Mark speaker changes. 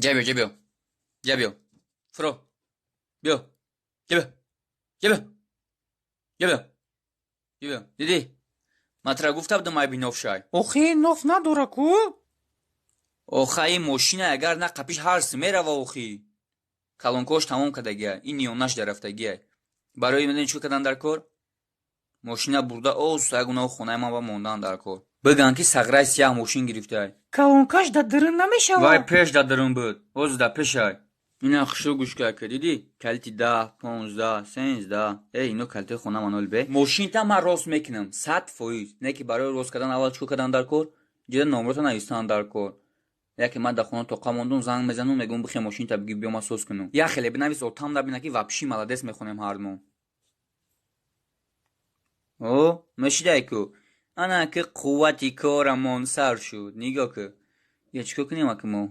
Speaker 1: جا بیا فرو بیا جا بیا جا بیا جا بیا جا بیا دیدی من گفتم دو مای بینوف شای
Speaker 2: охи ноф надорад ку?
Speaker 1: охаи мошина агар на қапиш ҳарс мерава охи калонкош тамом кардагия ин ниёнаш дарафтагия барои медони чӣ кардан дар кор мошина бурда ягунаҳо хонаи ман ва мондан дар кор биган ки сағраи сияҳ мошин гирифтай
Speaker 2: калонкаш дар дырн намешавад?
Speaker 1: вай пеш да дырн буд оз да пешай ина хушрӯ гӯшкака диди калити 10 15 13 ино калитои хона манол бе мошинта ман рост мекунам 100%. не ки барои рост кардан аввал чӯ кардан дар кор ҷида номрота нависанд дар кор яке ман дар хона тоқа мондум занг мезанам мегӯям бихе мошинта биги биёма соз кунам я хеле бинавис отам набина ки вапши маладес мехонем ҳардумон о мешидай ку ана ки қуввати корамон сар шуд нигоҳ ку я чӣ кор кунем ака мо